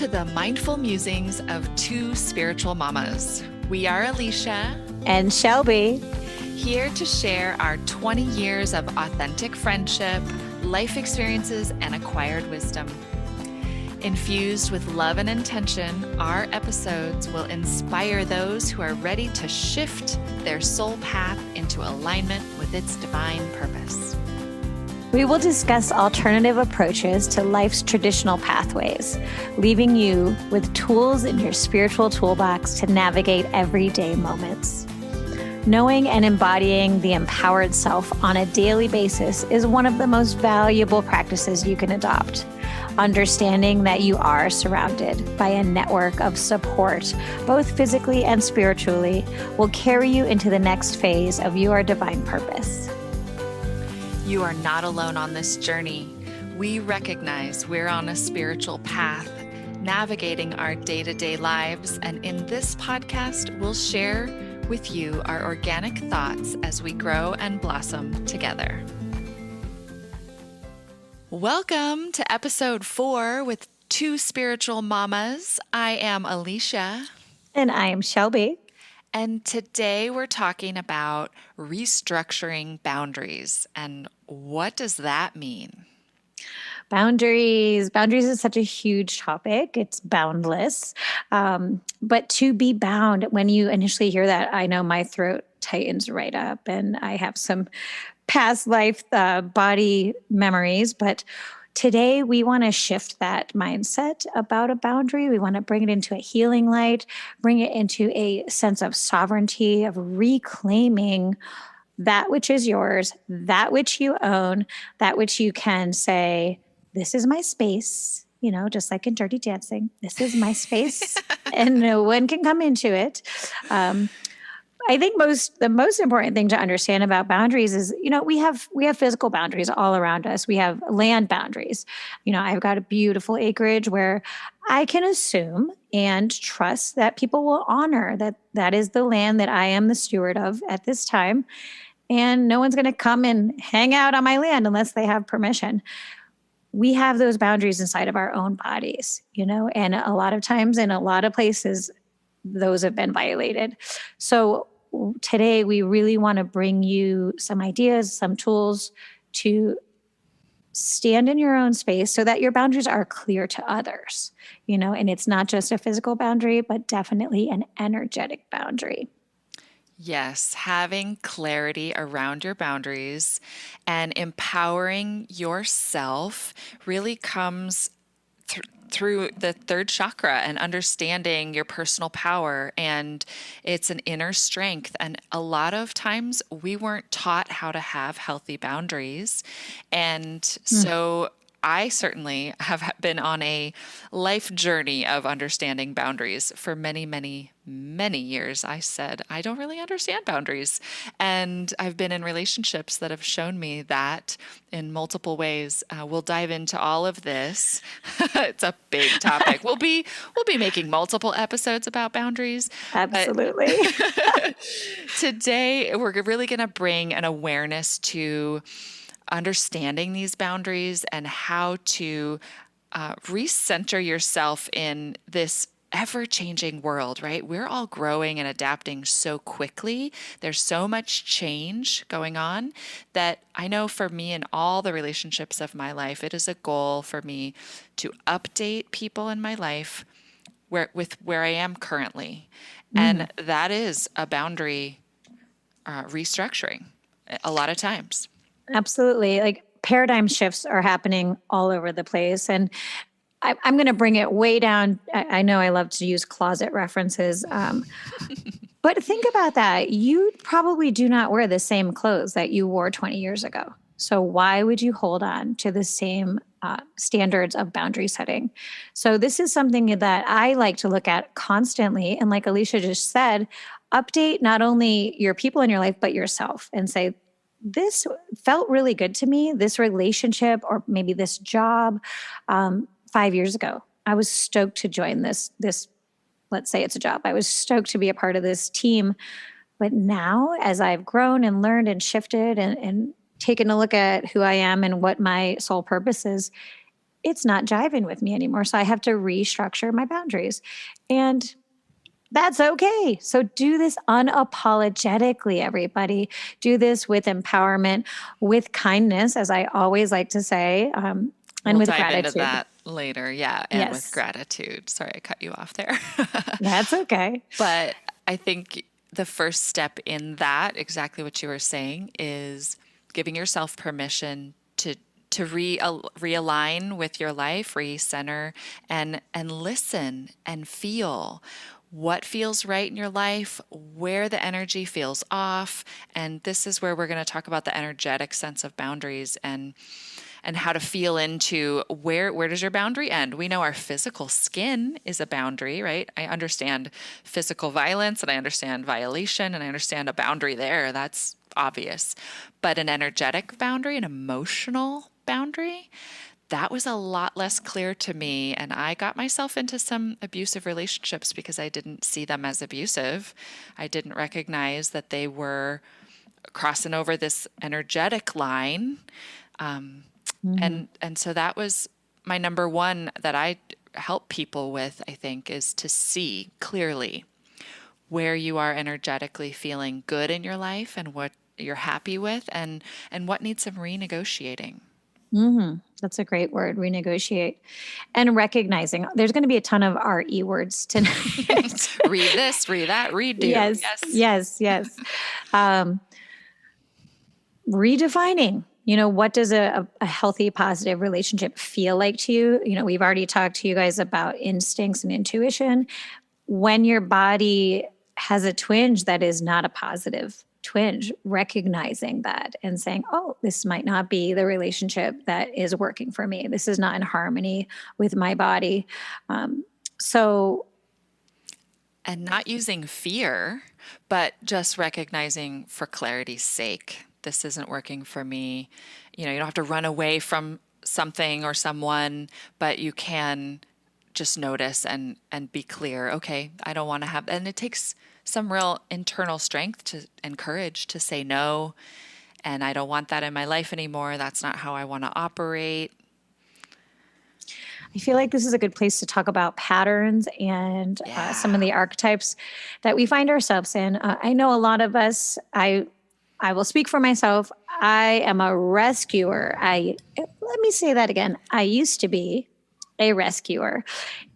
to the mindful musings of two spiritual mamas. We are Alicia and Shelby, here to share our 20 years of authentic friendship, life experiences, and acquired wisdom. Infused with love and intention, our episodes will inspire those who are ready to shift their soul path into alignment with its divine purpose. We will discuss alternative approaches to life's traditional pathways, leaving you with tools in your spiritual toolbox to navigate everyday moments. Knowing and embodying the empowered self on a daily basis is one of the most valuable practices you can adopt. Understanding that you are surrounded by a network of support, both physically and spiritually, will carry you into the next phase of your divine purpose. You are not alone on this journey. We recognize we're on a spiritual path, navigating our day-to-day lives, and in this podcast, we'll share with you our organic thoughts as we grow and blossom together. Welcome to episode 4 with two spiritual mamas. I am Alicia. And I am Shelby. And today we're talking about restructuring boundaries. And what does that mean? Boundaries is such a huge topic. It's boundless. But to be bound, when you initially hear that, I know my throat tightens right up and I have some past life body memories. But today we want to shift that mindset about a boundary. We want to bring it into a healing light, bring it into a sense of sovereignty, of reclaiming that which is yours, that which you own, that which you can say, this is my space, just like in Dirty Dancing. This is my space and no one can come into it. I think the most important thing to understand about boundaries is, we have physical boundaries all around us. We have land boundaries. I've got a beautiful acreage where I can assume and trust that people will honor that is the land that I am the steward of at this time. And no one's going to come and hang out on my land unless they have permission. We have those boundaries inside of our own bodies, and a lot of times in a lot of places, those have been violated. So today we really want to bring you some ideas, some tools to stand in your own space so that your boundaries are clear to others, and it's not just a physical boundary, but definitely an energetic boundary. Yes, having clarity around your boundaries and empowering yourself really comes through the third chakra and understanding your personal power. And it's an inner strength. And a lot of times we weren't taught how to have healthy boundaries. And so I certainly have been on a life journey of understanding boundaries for many, many, many years. I said, I don't really understand boundaries. And I've been in relationships that have shown me that in multiple ways. We'll dive into all of this. It's a big topic. We'll be making multiple episodes about boundaries. Absolutely. Today, we're really going to bring an awareness to understanding these boundaries and how to recenter yourself in this ever-changing world, right? We're all growing and adapting so quickly. There's so much change going on that I know for me in all the relationships of my life, it is a goal for me to update people in my life with where I am currently. And that is a boundary restructuring a lot of times. Absolutely. Like paradigm shifts are happening all over the place. And I'm going to bring it way down. I know I love to use closet references. But think about that. You probably do not wear the same clothes that you wore 20 years ago. So why would you hold on to the same standards of boundary setting? So this is something that I like to look at constantly. And like Alicia just said, update not only your people in your life, but yourself and say, this felt really good to me, this relationship, or maybe this job 5 years ago. I was stoked to join this, let's say it's a job. I was stoked to be a part of this team. But now as I've grown and learned and shifted and taken a look at who I am and what my soul purpose is, it's not jiving with me anymore. So I have to restructure my boundaries. And that's okay. So do this unapologetically, everybody. Do this with empowerment, with kindness, as I always like to say, and We'll with dive into gratitude. that later. Yeah. And with Yes, gratitude. Sorry, I cut you off there. that's okay. But I think the first step in that, exactly what you were saying, is giving yourself permission to realign with your life, recenter, and listen and feel what feels right in your life, where the energy feels off. And this is where we're going to talk about the energetic sense of boundaries and how to feel into where does your boundary end. We know our physical skin is a boundary, right? I understand physical violence and I understand violation and I understand a boundary there. That's obvious. But an energetic boundary, an emotional boundary, that was a lot less clear to me. And I got myself into some abusive relationships because I didn't see them as abusive. I didn't recognize that they were crossing over this energetic line. Mhm. And so that was my number one that I help people with, I think, is to see clearly where you are energetically feeling good in your life and what you're happy with and what needs some renegotiating. That's a great word, renegotiate. And recognizing there's going to be a ton of RE words tonight. Read this, read that, redo. Yes, Yes. yes, yes. Um, redefining, what does a healthy, positive relationship feel like to you? We've already talked to you guys about instincts and intuition. When your body has a twinge that is not a positive twinge, recognizing that and saying, oh, this might not be the relationship that is working for me. This is not in harmony with my body. Um, so, And not using fear, but just recognizing for clarity's sake, this isn't working for me. You don't have to run away from something or someone, but you can just notice and be clear. Okay, I don't want to have, and it takes some real internal strength and courage to say no. And I don't want that in my life anymore. That's not how I want to operate. I feel like this is a good place to talk about patterns and some of Yeah. the archetypes that we find ourselves in. I know a lot of us. I will speak for myself. I am a rescuer. I Let me say that again. I used to be a rescuer,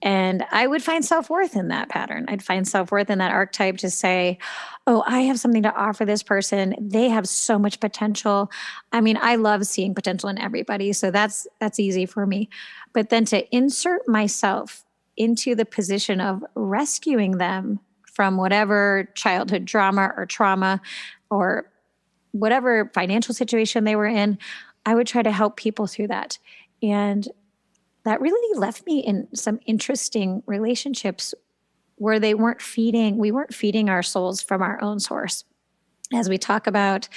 and I would find self worth in that pattern. I'd find self worth in that archetype to say, "Oh, I have something to offer this person. They have so much potential." I mean, I love seeing potential in everybody, so that's easy for me. But then to insert myself into the position of rescuing them from whatever childhood drama or trauma or whatever financial situation they were in, I would try to help people through that. And that really left me in some interesting relationships where we weren't feeding our souls from our own source. As we talk about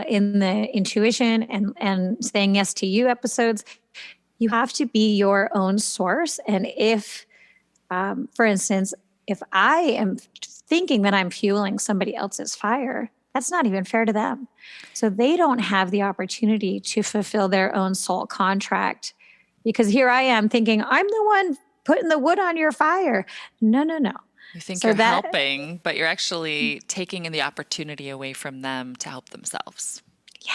in the intuition and saying yes to you episodes, you have to be your own source. And if, for instance, if I am thinking that I'm fueling somebody else's fire, that's not even fair to them. So they don't have the opportunity to fulfill their own soul contract because here I am thinking, I'm the one putting the wood on your fire. No, no, no. You think So you're that, helping, but you're actually taking the opportunity away from them to help themselves.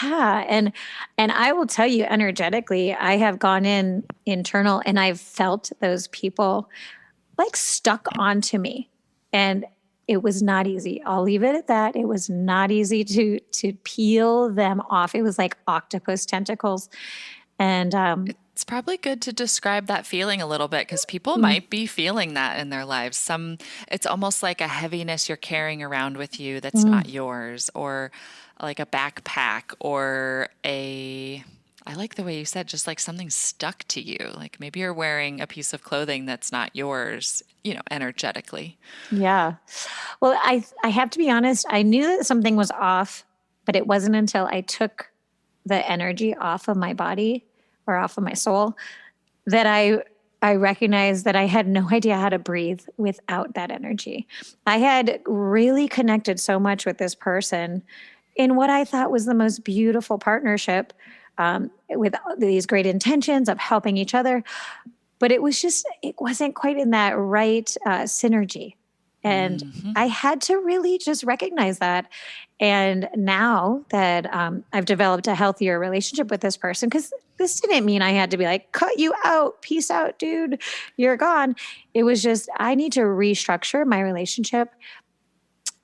yeah. And I will tell you energetically, I have gone in internal and I've felt those people like stuck onto me. And it was not easy. I'll leave it at that. It was not easy to peel them off. It was like octopus tentacles. And It's probably good to describe that feeling a little bit because people mm, might be feeling that in their lives. It's almost like a heaviness you're carrying around with you that's not mm, yours, or like a backpack, or I like the way you said, just like something stuck to you. Like maybe you're wearing a piece of clothing that's not yours, energetically. yeah. Well, I have to be honest. I knew that something was off, but it wasn't until I took the energy off of my body or off of my soul that I recognized that I had no idea how to breathe without that energy. I had really connected so much with this person in what I thought was the most beautiful partnership. with these great intentions of helping each other. But it wasn't quite in that right synergy. And I had to really just recognize that. And now that I've developed a healthier relationship with this person, because this didn't mean I had to be like, cut you out, peace out, dude, you're gone. It was just, I need to restructure my relationship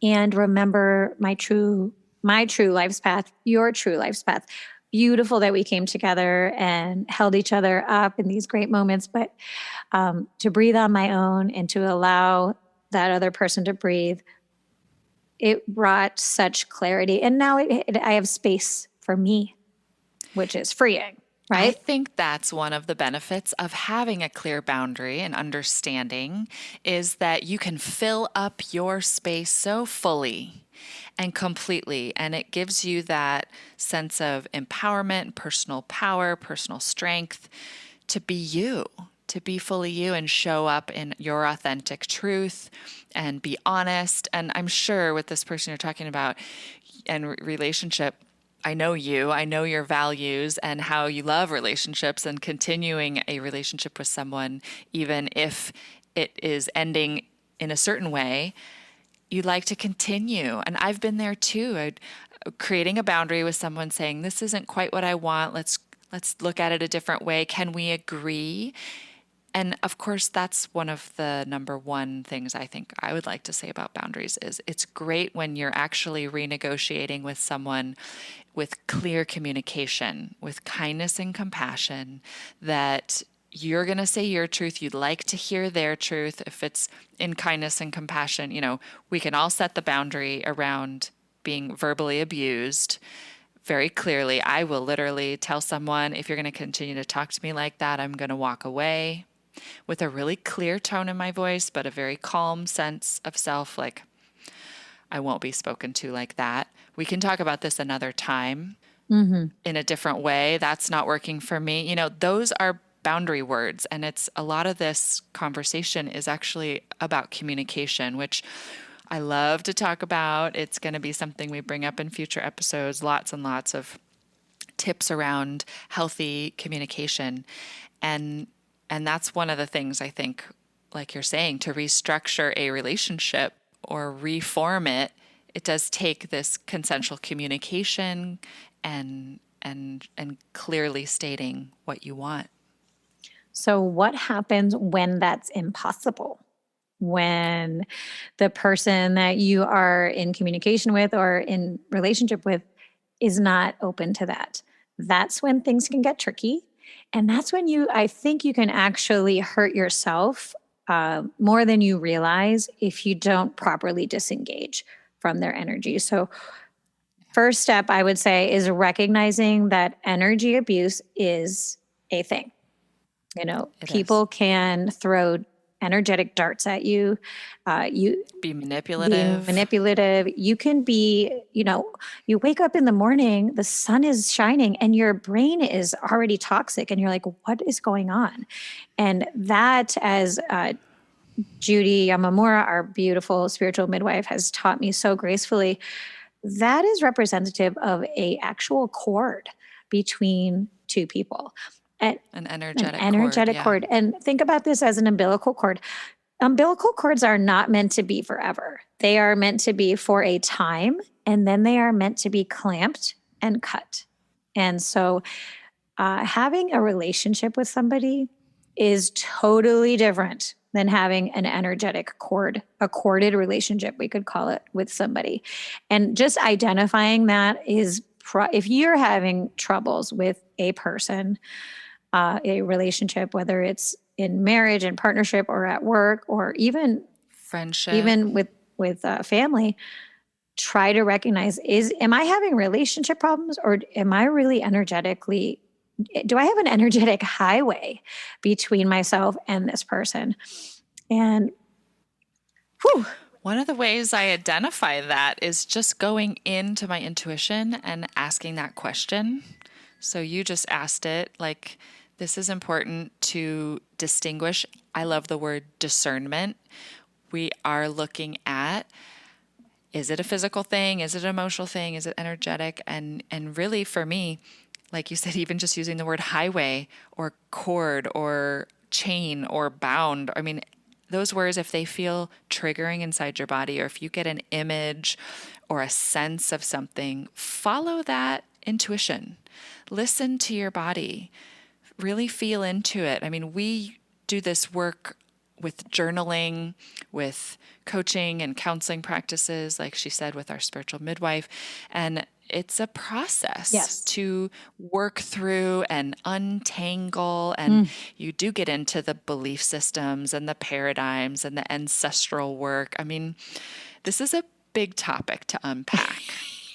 and remember my true life's path, your true life's path. Beautiful that we came together and held each other up in these great moments, but to breathe on my own and to allow that other person to breathe, it brought such clarity. And now I have space for me, which is freeing, I right? think that's one of the benefits of having a clear boundary and understanding is that you can fill up your space so fully and completely. And it gives you that sense of empowerment, personal power, personal strength to be you, to be fully you and show up in your authentic truth and be honest. And I'm sure with this person you're talking about and relationship, I know you, I know your values and how you love relationships and continuing a relationship with someone, even if it is ending in a certain way, you like to continue. And I've been there too. Creating a boundary with someone saying, this isn't quite what I want. Let's look at it a different way. Can we agree? And of course, that's one of the number one things I think I would like to say about boundaries is it's great when you're actually renegotiating with someone with clear communication, with kindness and compassion, that you're going to say your truth. You'd like to hear their truth. If it's in kindness and compassion, we can all set the boundary around being verbally abused very clearly. I will literally tell someone, if you're going to continue to talk to me like that, I'm going to walk away with a really clear tone in my voice, but a very calm sense of self, like, I won't be spoken to like that. We can talk about this another time in a different way. That's not working for me. Those are boundary words. And it's a lot of this conversation is actually about communication, which I love to talk about. It's going to be something we bring up in future episodes, lots and lots of tips around healthy communication. And that's one of the things I think, like you're saying, to restructure a relationship or reform it, it does take this consensual communication and clearly stating what you want. So what happens when that's impossible? When the person that you are in communication with or in relationship with is not open to that. That's when things can get tricky. And that's when I think you can actually hurt yourself more than you realize if you don't properly disengage from their energy. So, first step I would say is recognizing that energy abuse is a thing. It is. People can throw energetic darts at you. You Be being manipulative. manipulative. You can be, you wake up in the morning, the sun is shining, and your brain is already toxic, and you're like, what is going on? And that, as Judy Yamamura, our beautiful spiritual midwife, has taught me so gracefully, that is representative of a actual cord between two people. And An an energetic cord. energetic Yeah. cord. And think about this as an umbilical cord. Umbilical cords are not meant to be forever. They are meant to be for a time, and then they are meant to be clamped and cut. And so having a relationship with somebody is totally different than having an energetic cord, a corded relationship, we could call it, with somebody. And just identifying that is, if you're having troubles with a person, a relationship, whether it's in marriage and partnership or at work or even Friendship. with family, try to recognize, am I having relationship problems, or am I really energetically, do I have an energetic highway between myself and this person? And whew, One of the ways I identify that is just going into my intuition and asking that question. So you just asked it, like, this is important to distinguish. I love the word discernment. We are looking at, is it a physical thing? Is it an emotional thing? Is it energetic? And really for me, like you said, even just using the word highway or cord or chain or bound. I mean, those words, if they feel triggering inside your body, or if you get an image or a sense of something, follow that intuition. Listen to your body. Really feel into it. I mean, we do this work with journaling, with coaching and counseling practices, like she said, with our spiritual midwife. And it's a process Yes. to work through and untangle. And you do get into the belief systems and the paradigms and the ancestral work. I mean, this is a big topic to unpack.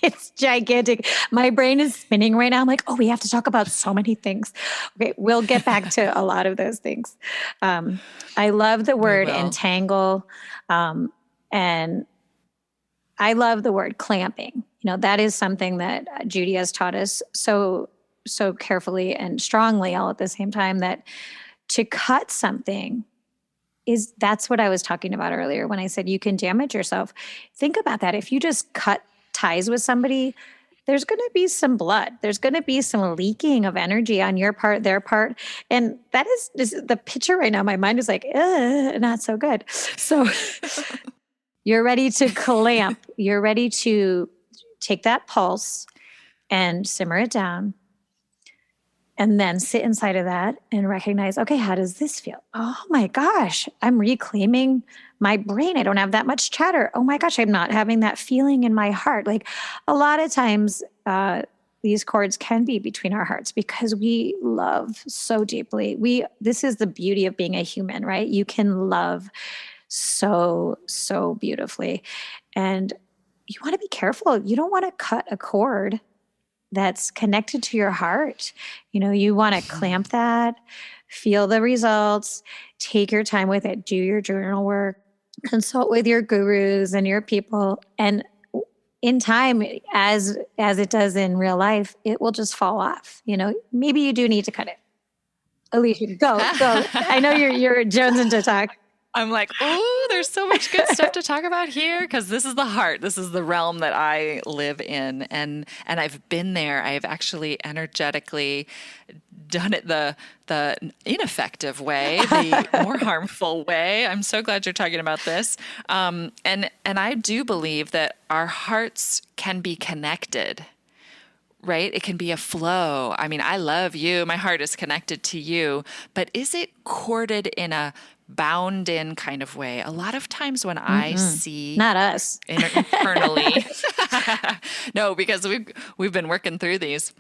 It's gigantic. My brain is spinning right now. I'm like, oh, we have to talk about so many things. Okay, we'll get back to a lot of those things. I love the word entangle, and I love the word clamping. That is something that Judy has taught us so carefully and strongly all at the same time, that to cut something that's what I was talking about earlier when I said you can damage yourself. Think about that. If you just cut ties with somebody, there's going to be some blood. There's going to be some leaking of energy on your part, their part. And that is the picture right now. My mind is like, not so good. So you're ready to clamp. You're ready to take that pulse and simmer it down. And then sit inside of that and recognize, okay, how does this feel? Oh my gosh, I'm reclaiming my brain. I don't have that much chatter. Oh my gosh, I'm not having that feeling in my heart. Like a lot of times, these cords can be between our hearts because we love so deeply. This is the beauty of being a human, right? You can love so beautifully. And you want to be careful. You don't want to cut a cord that's connected to your heart. You want to clamp that, feel the results, take your time with it, do your journal work, consult with your gurus and your people. And in time, as it does in real life, it will just fall off. Maybe you do need to cut it. Alicia, go. I know you're jonesing to talk. I'm like, oh, there's so much good stuff to talk about here, because this is the heart. This is the realm that I live in. And I've been there. I've actually energetically done it the ineffective way, the more harmful way. I'm so glad you're talking about this. And I do believe that our hearts can be connected. Right? It can be a flow. I mean, I love you. My heart is connected to you. But is it corded in a bound in kind of way? A lot of times when I see, not us internally, no, because we've been working through these.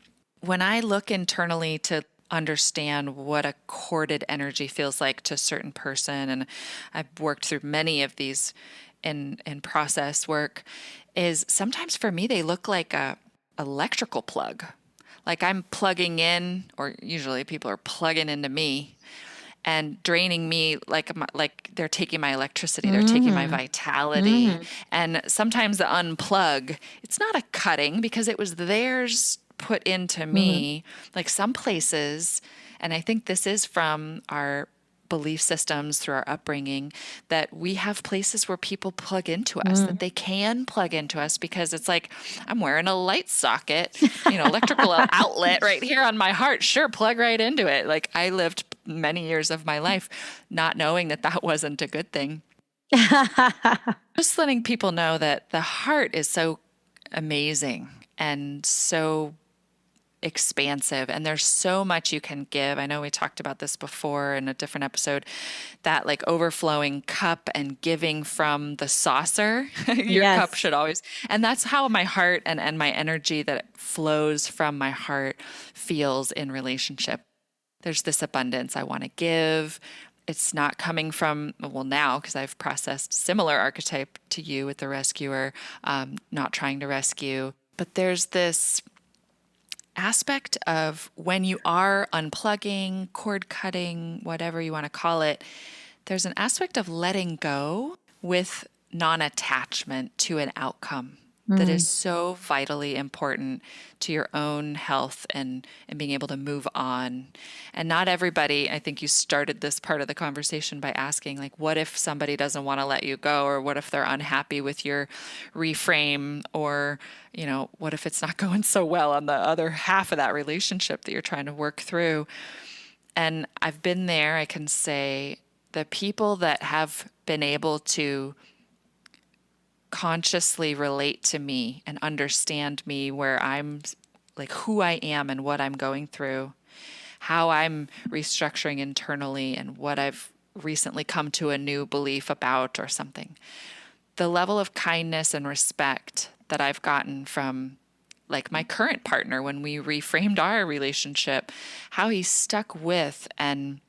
When I look internally to understand what a corded energy feels like to a certain person, and I've worked through many of these in process work, is sometimes for me they look like a electrical plug. Like I'm plugging in, or usually people are plugging into me and draining me, like they're taking my electricity, they're taking my vitality. And sometimes the unplug, it's not a cutting because it was theirs put into me. Like some places, and I think this is from our belief systems through our upbringing, that we have places where people plug into us, that they can plug into us, because it's like, I'm wearing a light socket, electrical outlet right here on my heart. Sure, plug right into it. Like I lived many years of my life not knowing that wasn't a good thing. Just letting people know that the heart is so amazing and so expansive, and there's so much you can give. I know we talked about this before in a different episode, that like overflowing cup and giving from the saucer. Your cup should always, and that's how my heart and my energy that flows from my heart feels in relationship. There's this abundance I want to give. It's not coming from, well, now, because I've processed similar archetype to you with the rescuer, not trying to rescue, but there's this aspect of when you are unplugging, cord cutting, whatever you want to call it, there's an aspect of letting go with non-attachment to an outcome. that is Mm. so vitally important to your own health and being able to move on. And not everybody, I think you started this part of the conversation by asking, like, what if somebody doesn't want to let you go? Or what if they're unhappy with your reframe? Or, what if it's not going so well on the other half of that relationship that you're trying to work through? And I've been there. I can say the people that have been able to consciously relate to me and understand me, where I'm like who I am and what I'm going through, how I'm restructuring internally, and what I've recently come to a new belief about or something. The level of kindness and respect that I've gotten from like my current partner when we reframed our relationship, how he stuck with and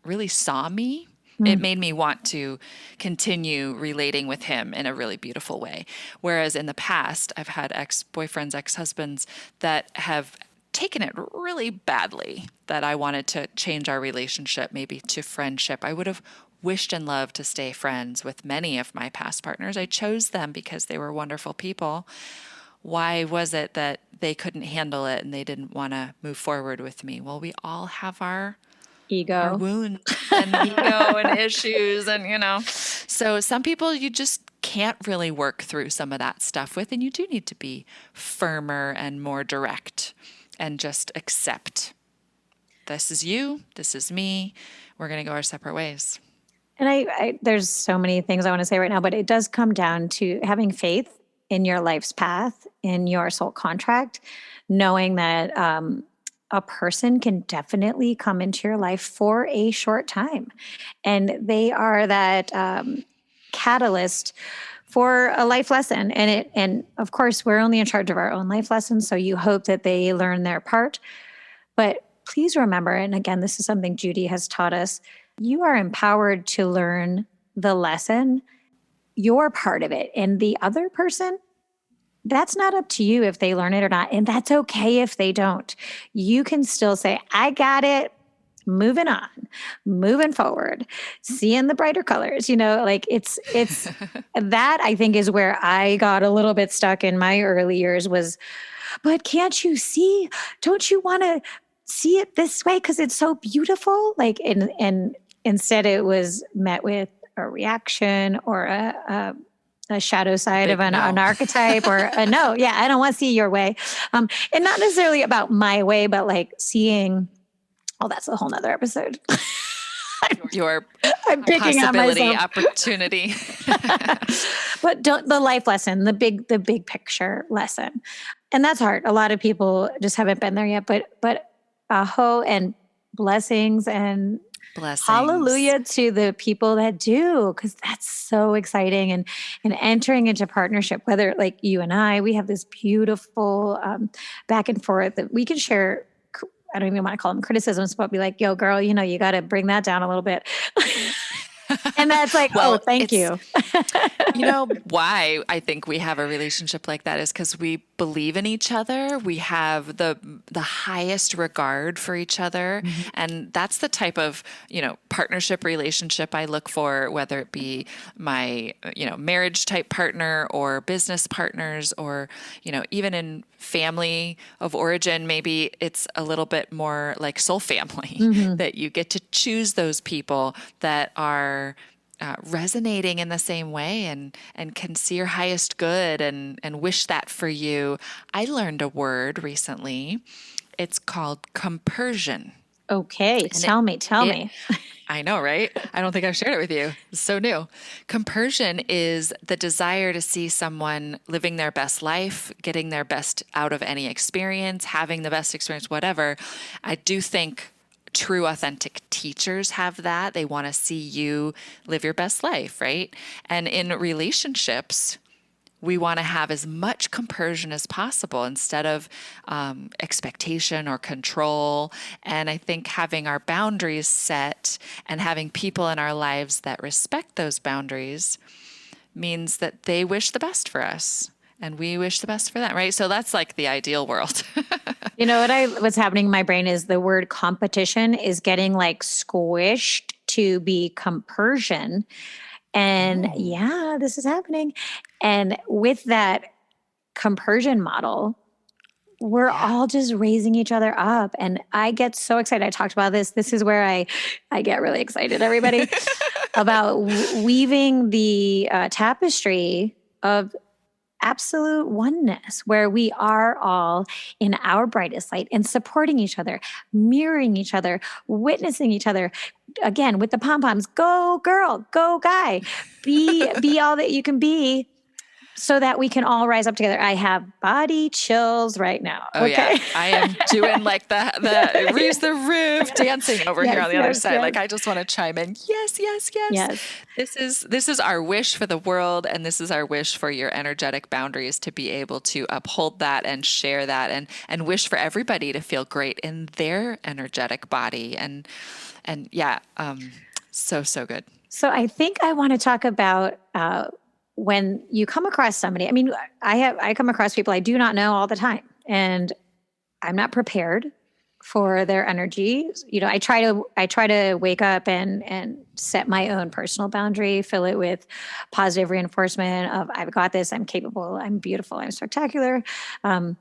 really saw me. It Mm. made me want to continue relating with him in a really beautiful way. Whereas in the past, I've had ex-boyfriends, ex-husbands that have taken it really badly, that I wanted to change our relationship, maybe to friendship. I would have wished and loved to stay friends with many of my past partners. I chose them because they were wonderful people. Why was it that they couldn't handle it and they didn't want to move forward with me? Well, we all have our Ego. wounds and ego and issues and so some people you just can't really work through some of that stuff with, and you do need to be firmer and more direct and just accept, this is you, this is me, we're going to go our separate ways. And there's so many things I want to say right now, but it does come down to having faith in your life's path, in your soul contract, knowing that a person can definitely come into your life for a short time. And they are that catalyst for a life lesson. And of course, we're only in charge of our own life lessons. So you hope that they learn their part. But please remember, and again, this is something Judy has taught us, you are empowered to learn the lesson, your part of it. And the other person, that's not up to you if they learn it or not. And that's okay if they don't. You can still say, I got it. Moving on, moving forward, seeing the brighter colors, like it's that I think is where I got a little bit stuck in my early years was, but can't you see? Don't you want to see it this way? Cause it's so beautiful. Like, and instead it was met with a reaction or a shadow A side of big an no. archetype or a no. Yeah, I don't want to see your way. And not necessarily about my way, but like seeing, oh, that's a whole nother episode. Your I'm picking on possibility, myself. opportunity. But don't, the life lesson, the big picture lesson. And that's hard. A lot of people just haven't been there yet, but aho and blessings and Blessings. hallelujah to the people that do, because that's so exciting. And entering into partnership, whether like you and I, we have this beautiful back and forth that we can share. I don't even want to call them criticisms, but be like, yo, girl, you got to bring that down a little bit. And that's like, oh, Well, thank it's you. why I think we have a relationship like that is because we believe in each other. We have the highest regard for each other, Mhm. and that's the type of partnership relationship I look for, whether it be my marriage type partner or business partners, or even in family of origin. Maybe it's a little bit more like soul family Mhm. that you get to choose those people that are resonating in the same way and can see your highest good and wish that for you. I learned a word recently. It's called compersion. Okay, And tell it me. I know, right? I don't think I've shared it with you. It's so new. Compersion is the desire to see someone living their best life, getting their best out of any experience, having the best experience, whatever. I do think true, authentic teachers have that. They want to see you live your best life, right? And in relationships, we want to have as much compersion as possible instead of expectation or control. And I think having our boundaries set and having people in our lives that respect those boundaries means that they wish the best for us and we wish the best for them, right? So that's like the ideal world. What's happening in my brain is the word competition is getting like squished to be compersion. And Oh, yeah, this is happening. And with that, compersion model, we're all just raising each other up. And I get so excited. I talked about this. This is where I get really excited, everybody, about weaving the tapestry of absolute oneness, where we are all in our brightest light and supporting each other, mirroring each other, witnessing each other. Again, with the pom-poms, go girl, go guy, be all that you can be, so that we can all rise up together. I have body chills right now. Oh Okay. yeah, I am doing like the raise the roof dancing over here on the other side. Yes. Like I just want to chime in. Yes, yes, yes. Yes. This is our wish for the world, and this is our wish for your energetic boundaries, to be able to uphold that and share that, and wish for everybody to feel great in their energetic body. And yeah, so good. So I think I want to talk about when you come across somebody. I mean, I come across people I do not know all the time, and I'm not prepared for their energy. You know, I try to wake up and set my own personal boundary, fill it with positive reinforcement of I've got this, I'm capable, I'm beautiful, I'm spectacular. But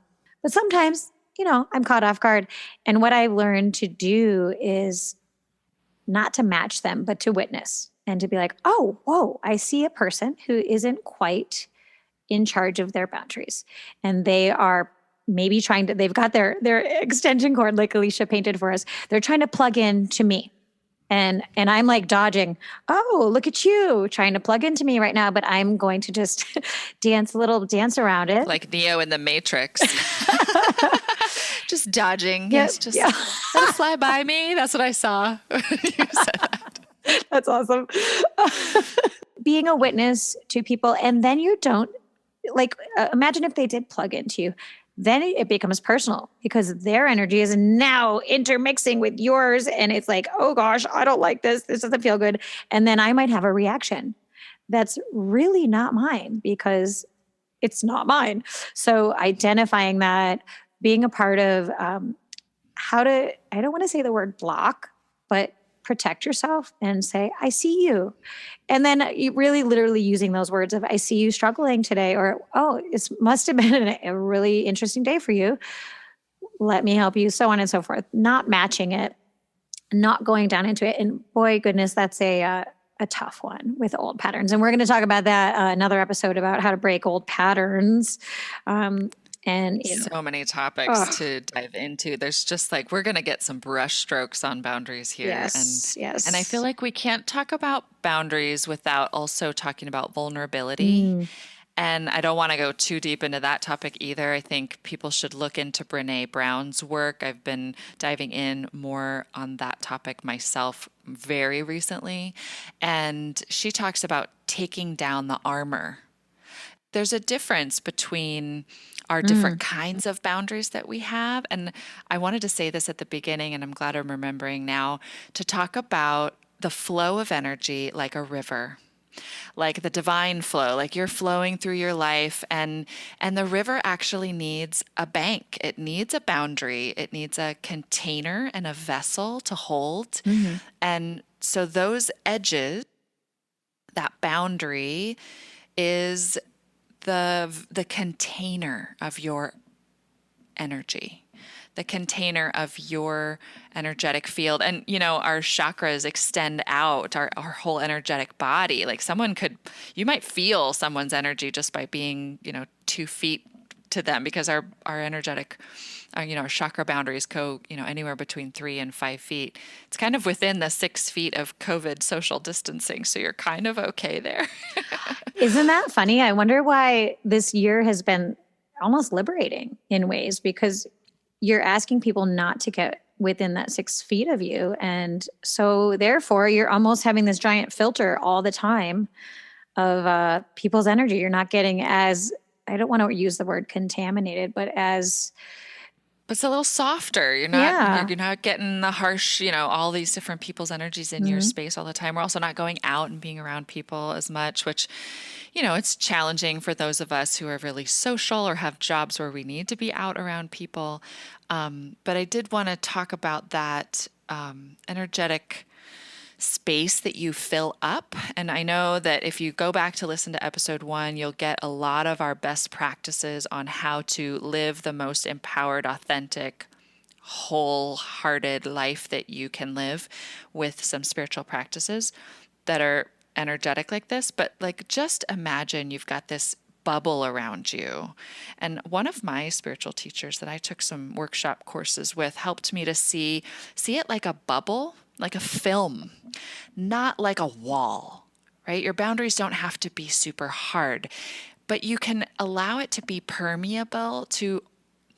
sometimes, you know, I'm caught off guard. And what I learned to do is not to match them, but to witness and to be like, oh, whoa, I see a person who isn't quite in charge of their boundaries. And they are maybe they've got their extension cord, like Alicia painted for us. They're trying to plug in to me. And I'm like dodging, oh, look at you trying to plug into me right now. But I'm going to just dance around it. Like Neo in the Matrix. Just dodging. Yeah, Yes, just let it fly by me. That's what I saw. You said that. That's awesome. Being a witness to people, and then you don't, like, imagine if they did plug into you. Then it becomes personal because their energy is now intermixing with yours. And it's like, oh gosh, I don't like this. This doesn't feel good. And then I might have a reaction that's really not mine because it's not mine. So identifying that, being a part of how to, I don't want to say the word block, but protect yourself and say, I see you. And then you really literally using those words of, I see you struggling today, or, oh, it must have been a really interesting day for you. Let me help you, so on and so forth. Not matching it, not going down into it. And boy, goodness, that's a tough one with old patterns. And we're going to talk about that another episode about how to break old patterns. And so many topics to dive into. There's just like, we're going to get some brush strokes on boundaries here. Yes. And I feel like we can't talk about boundaries without also talking about vulnerability. And I don't want to go too deep into that topic either. I think people should look into Brene Brown's work. I've been diving in more on that topic myself very recently. And she talks about taking down the armor. There's a difference between our different kinds of boundaries that we have. And I wanted to say this at the beginning, and I'm glad I'm remembering now, to talk about the flow of energy like a river, like the divine flow, like you're flowing through your life. And the river actually needs a bank. It needs a boundary. It needs a container and a vessel to hold. And so those edges, that boundary is the container of your energy, the container of your energetic field. And, you know, our chakras extend out our whole energetic body. Like you might feel someone's energy just by being, 2 feet to them, because our energetic, our chakra boundaries go, anywhere between 3 and 5 feet. It's kind of within the 6 feet of COVID social distancing. So you're kind of okay there. Isn't that funny? I wonder why this year has been almost liberating in ways, because you're asking people not to get within that 6 feet of you. And so therefore you're almost having this giant filter all the time of people's energy. You're not getting as, I don't want to use the word contaminated, but it's a little softer. You're not getting the harsh, all these different people's energies in your space all the time. We're also not going out and being around people as much, which, it's challenging for those of us who are really social or have jobs where we need to be out around people. But I did want to talk about that energetic space that you fill up. And I know that if you go back to listen to episode 1, you'll get a lot of our best practices on how to live the most empowered, authentic, wholehearted life that you can live with some spiritual practices that are energetic like this. But like, just imagine you've got this bubble around you. And one of my spiritual teachers that I took some workshop courses with helped me to see it like a bubble, like a film, not like a wall, right? Your boundaries don't have to be super hard, but you can allow it to be permeable to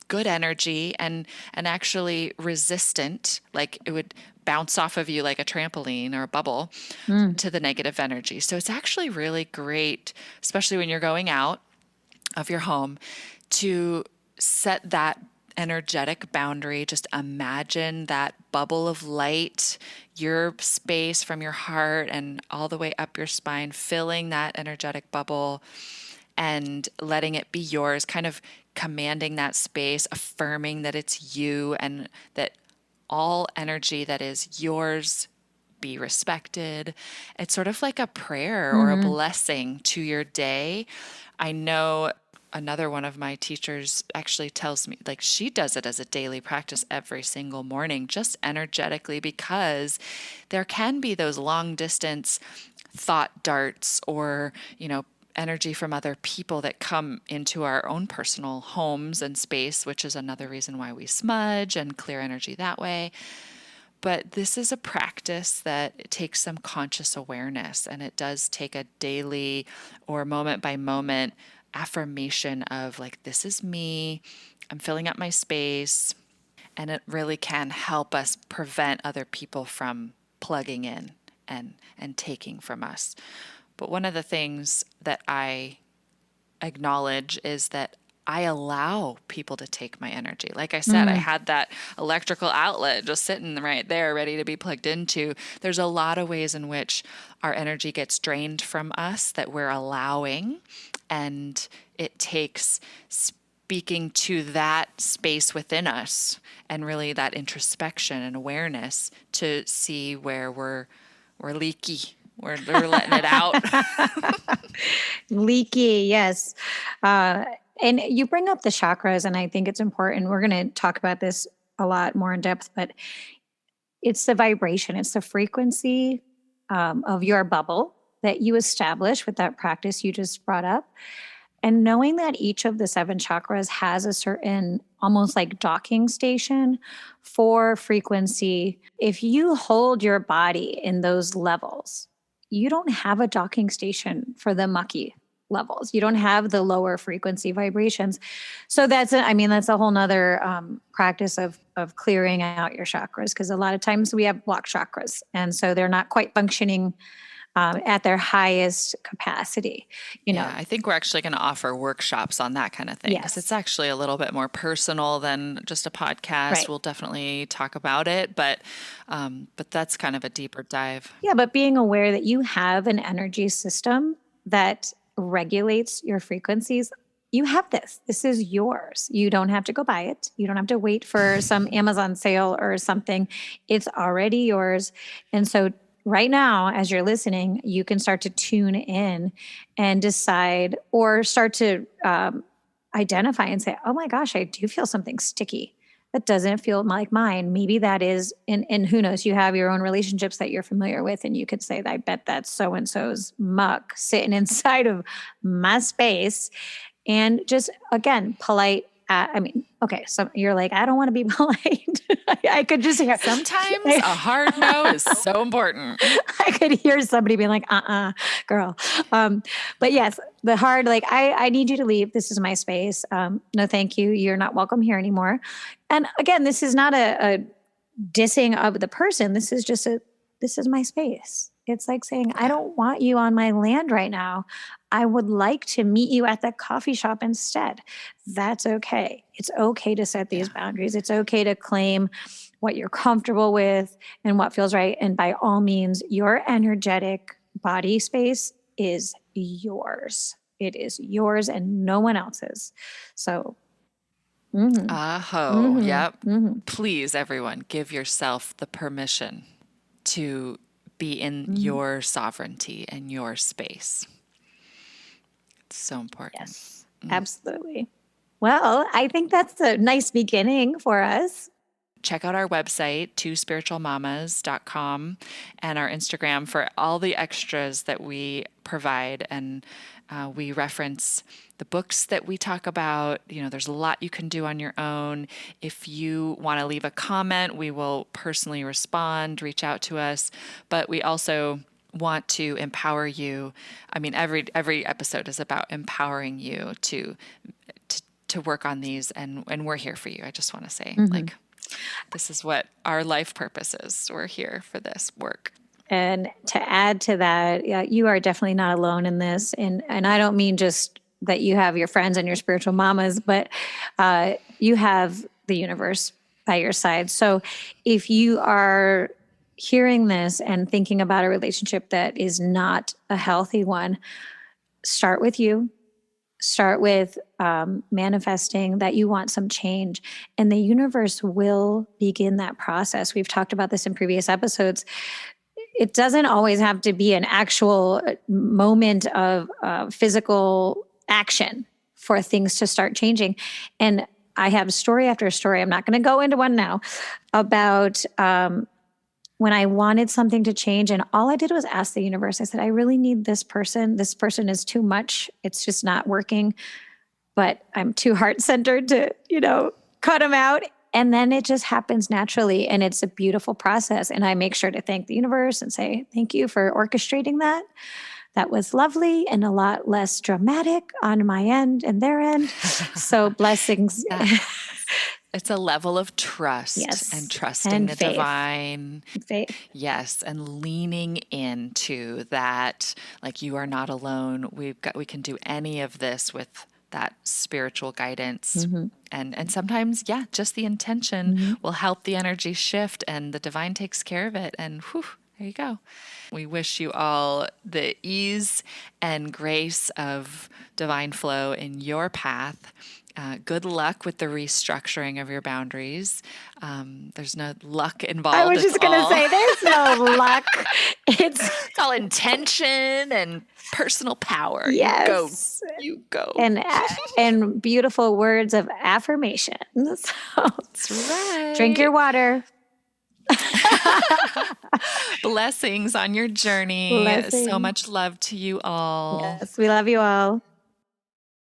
good energy and actually resistant, like it would bounce off of you like a trampoline or a bubble to the negative energy. So it's actually really great, especially when you're going out of your home, to set that energetic boundary. Just imagine that bubble of light, your space from your heart and all the way up your spine, filling that energetic bubble and letting it be yours, kind of commanding that space, affirming that it's you and that all energy that is yours be respected. It's sort of like a prayer or a blessing to your day. I know another one of my teachers actually tells me, like, she does it as a daily practice every single morning, just energetically, because there can be those long distance thought darts or, energy from other people that come into our own personal homes and space, which is another reason why we smudge and clear energy that way. But this is a practice that takes some conscious awareness, and it does take a daily or moment by moment affirmation of, like, this is me, I'm filling up my space, and it really can help us prevent other people from plugging in and taking from us. But one of the things that I acknowledge is that I allow people to take my energy. Like I said, I had that electrical outlet just sitting right there, ready to be plugged into. There's a lot of ways in which our energy gets drained from us that we're allowing. And it takes speaking to that space within us and really that introspection and awareness to see where we're leaky. We're letting it out. Leaky, yes. And you bring up the chakras, and I think it's important. We're going to talk about this a lot more in depth, but it's the vibration, it's the frequency of your bubble that you establish with that practice you just brought up. And knowing that each of the 7 chakras has a certain almost like docking station for frequency. If you hold your body in those levels, you don't have a docking station for the mucky levels. You don't have the lower frequency vibrations. So that's a whole nother practice of clearing out your chakras, because a lot of times we have blocked chakras, and so they're not quite functioning at their highest capacity. Yeah, I think we're actually going to offer workshops on that kind of thing, because it's actually a little bit more personal than just a podcast. Right. We'll definitely talk about it, but that's kind of a deeper dive. Yeah, but being aware that you have an energy system that regulates your frequencies. You have this. This is yours. You don't have to go buy it. You don't have to wait for some Amazon sale or something. It's already yours. And so right now, as you're listening, you can start to tune in and decide, or start to identify and say, oh my gosh, I do feel something sticky. That doesn't feel like mine. Maybe that is, and who knows, you have your own relationships that you're familiar with, and you could say, I bet that's so-and-so's muck sitting inside of my space. And just, again, polite. Okay, so you're like, I don't want to be polite. I could just hear. Sometimes a hard no is so important. I could hear somebody being like, girl. But yes, the hard, like, I need you to leave. This is my space. No, thank you. You're not welcome here anymore. And again, this is not a dissing of the person. This is just this is my space. It's like saying, I don't want you on my land right now. I would like to meet you at the coffee shop instead. That's okay. It's okay to set these boundaries. It's okay to claim what you're comfortable with and what feels right. And by all means, your energetic body space is yours. It is yours and no one else's. So, Yep. Please, everyone, give yourself the permission to be in your sovereignty and your space. It's so important. Yes, absolutely. Well, I think that's a nice beginning for us. Check out our website, twospiritualmamas.com, and our Instagram for all the extras that we provide. And we reference the books that we talk about. You know, there's a lot you can do on your own. If you want to leave a comment, we will personally respond, reach out to us. But we also want to empower you. I mean, every episode is about empowering you to work on these, and we're here for you. I just want to say, like, this is what our life purpose is. We're here for this work. And to add to that, yeah, you are definitely not alone in this. And I don't mean just that you have your friends and your spiritual mamas, but you have the universe by your side. So if you are hearing this and thinking about a relationship that is not a healthy one, start with you. Start with manifesting that you want some change, and the universe will begin that process. We've talked about this in previous episodes. It doesn't always have to be an actual moment of physical action for things to start changing. And I have story after story. I'm not going to go into one now about when I wanted something to change, and all I did was ask the universe. I said, I really need this person. This person is too much. It's just not working, but I'm too heart-centered to, cut them out. And then it just happens naturally. And it's a beautiful process. And I make sure to thank the universe and say, thank you for orchestrating that. That was lovely and a lot less dramatic on my end and their end. So blessings. It's a level of trust, yes, and trusting and the faith. divine. Faith. Yes, and leaning into that, like, you are not alone. We can do any of this with that spiritual guidance. And sometimes, just the intention will help the energy shift, and the divine takes care of it. And whew, there you go. We wish you all the ease and grace of divine flow in your path. Good luck with the restructuring of your boundaries. There's no luck involved. I was just going to say, there's no luck. It's all intention and personal power. Yes. You go. And beautiful words of affirmation. So, that's right. Drink your water. Blessings on your journey. Blessings. So much love to you all. Yes, we love you all.